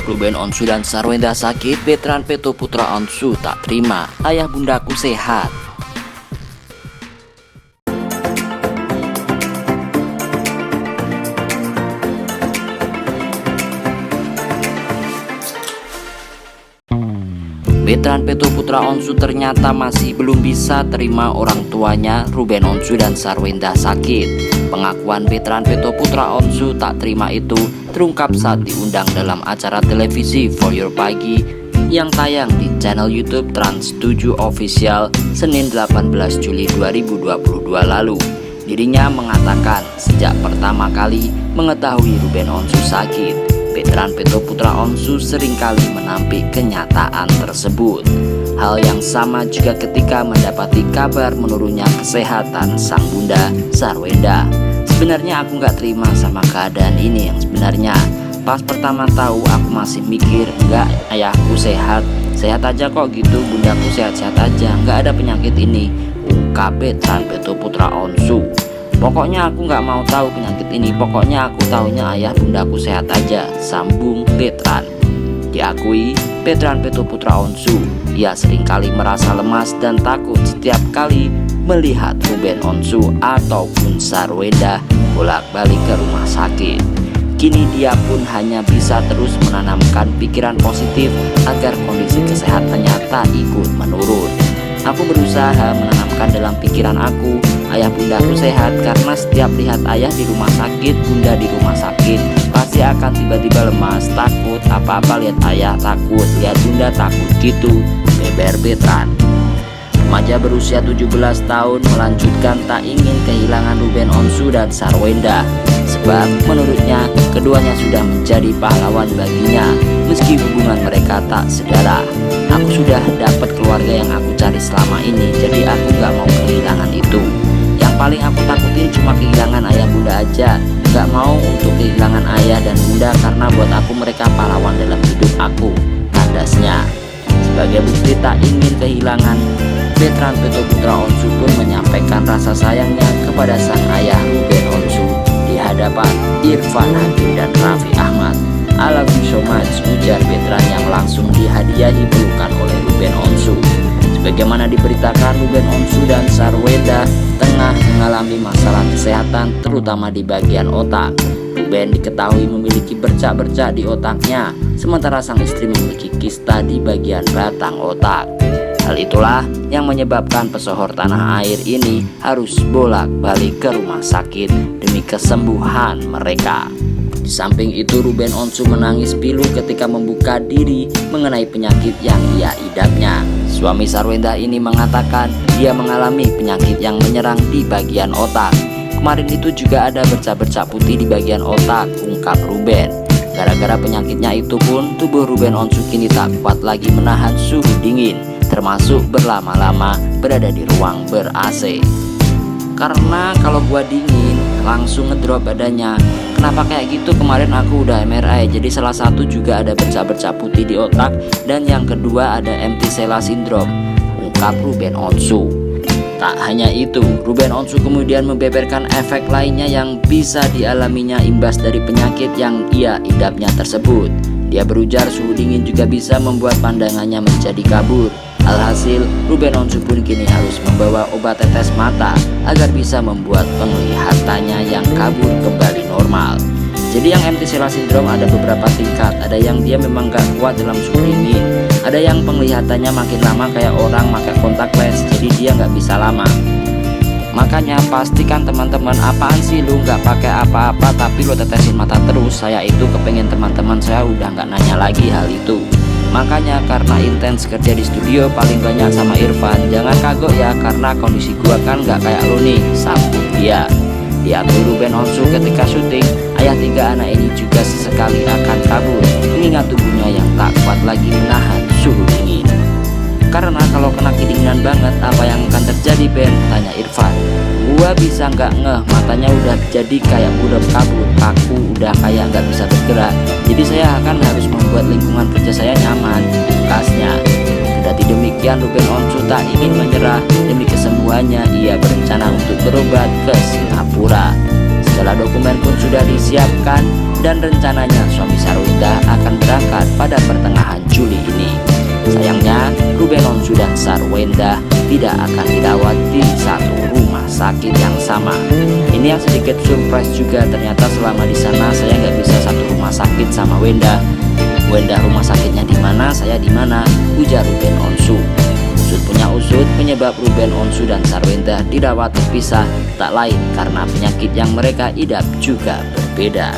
Ruben Onsu dan Sarwenda sakit, veteran Peto Putra Onsu tak terima, ayah bundaku sehat. Veteran Peto Putra Onsu ternyata masih belum bisa terima orang tuanya Ruben Onsu dan Sarwenda sakit. Pengakuan veteran Peto Putra Onsu tak terima itu terungkap saat diundang dalam acara televisi For Your Pagi yang tayang di channel YouTube Trans 7 Official Senin 18 Juli 2022 lalu. Dirinya mengatakan sejak pertama kali mengetahui Ruben Onsu sakit, veteran Peto Putra Onsu seringkali menampik kenyataan tersebut. Hal yang sama juga ketika mendapati kabar menurunnya kesehatan sang bunda Sarwenda. Sebenarnya aku nggak terima sama keadaan ini yang sebenarnya. Pas pertama tahu aku masih mikir, enggak, ayahku sehat aja kok gitu, bundaku sehat-sehat aja, nggak ada penyakit ini, ungkap veteran Peto Putra Onsu. Pokoknya aku nggak mau tahu penyakit ini, pokoknya aku taunya ayah bundaku sehat aja, sambung veteran. Diakui veteran Peto Putra Onsu, ia seringkali merasa lemas dan takut setiap kali melihat Ruben Onsu ataupun Sarwenda bolak-balik ke rumah sakit. Kini dia pun hanya bisa terus menanamkan pikiran positif agar kondisi kesehatannya tak ikut menurun. Aku berusaha menanamkan dalam pikiran aku, ayah bundaku sehat, karena setiap lihat ayah di rumah sakit, bunda di rumah sakit, pasti akan tiba-tiba lemas, takut, apa-apa lihat ayah takut, lihat bunda takut gitu, beber veteran. Remaja berusia 17 tahun melanjutkan tak ingin kehilangan Ruben Onsu dan Sarwenda, sebab menurutnya keduanya sudah menjadi pahlawan baginya meski hubungan mereka tak sedarah. Aku sudah dapat keluarga yang aku cari selama ini, jadi aku gak mau kehilangan itu. Yang paling aku takutin cuma kehilangan ayah bunda aja, gak mau untuk kehilangan ayah dan bunda karena buat aku mereka pahlawan dalam hidup aku, kandasnya. Sebagai bukti tak ingin kehilangan, veteran Peto Putra Onsu pun menyampaikan rasa sayangnya kepada sang ayah Ruben Onsu di hadapan Irfan Hakim dan Raffi Ahmad. I love you so much, ujar veteran yang langsung dihadiahi pelukan oleh Ruben Onsu. Sebagaimana diberitakan, Ruben Onsu dan Sarwenda tengah mengalami masalah kesehatan terutama di bagian otak. Ruben diketahui memiliki bercak-bercak di otaknya, sementara sang istri memiliki kista di bagian batang otak. Hal itulah yang menyebabkan pesohor tanah air ini harus bolak-balik ke rumah sakit demi kesembuhan mereka. Di samping itu, Ruben Onsu menangis pilu ketika membuka diri mengenai penyakit yang ia idapnya. Suami Sarwenda ini mengatakan dia mengalami penyakit yang menyerang di bagian otak. Kemarin itu juga ada bercak-bercak putih di bagian otak, ungkap Ruben. Gara-gara penyakitnya itu pun tubuh Ruben Onsu kini tak kuat lagi menahan suhu dingin, termasuk berlama-lama berada di ruang ber-AC. Karena kalau gua dingin langsung ngedrop badannya. Kenapa kayak gitu? Kemarin aku udah MRI, jadi salah satu juga ada bercak-bercak putih di otak, dan yang kedua ada empty sella syndrome, ungkap Ruben Onsu. Tak hanya itu, Ruben Onsu kemudian membeberkan efek lainnya yang bisa dialaminya imbas dari penyakit yang ia idapnya tersebut. Dia berujar suhu dingin juga bisa membuat pandangannya menjadi kabur. Alhasil, Ruben Onsu pun kini harus membawa obat tetes mata agar bisa membuat penglihatannya yang kabur kembali normal. Jadi yang empty sella syndrome ada beberapa tingkat. Ada yang dia memang gak kuat dalam suhu dingin, ada yang penglihatannya makin lama kayak orang pakai kontak lens, jadi dia gak bisa lama. Makanya pastikan teman-teman, apaan sih lu gak pakai apa-apa tapi lu tetesin mata terus. Saya itu kepengen teman-teman saya udah gak nanya lagi hal itu. Makanya karena intens kerja di studio paling banyak sama Irfan, jangan kagok ya karena kondisi gua kan gak kayak lu nih, sambung dia. Diakui Ruben Onsu ketika syuting, ayah tiga anak ini juga sesekali akan kabur mengingat tubuhnya yang tak kuat lagi menahan suhu dingin. Karena kalau kena kedinginan banget apa yang akan terjadi, Ben? Tanya Irfan. Gua bisa nggak ngeh, matanya udah jadi kayak buram kabur, kaku, udah kayak nggak bisa bergerak. Jadi saya akan harus membuat lingkungan kerja saya nyaman, kasnya. Kendati demikian, Ruben Onsu tak ingin menyerah. Demi kesembuhannya, ia berencana untuk berobat ke Singapura. Segala dokumen pun sudah disiapkan dan rencananya suami Sarwenda akan berangkat pada pertengahan Juli ini. Sayangnya, Ruben Onsu dan Sarwenda tidak akan dirawat di satu rumah sakit yang sama. Ini yang sedikit surprise juga, ternyata selama di sana saya nggak bisa satu rumah sakit sama Wenda. Wenda rumah sakitnya di mana, saya di mana, ujar Ruben Onsu. Usut punya usut, penyebab Ruben Onsu dan Sarwenda dirawat terpisah tak lain karena penyakit yang mereka idap juga berbeda.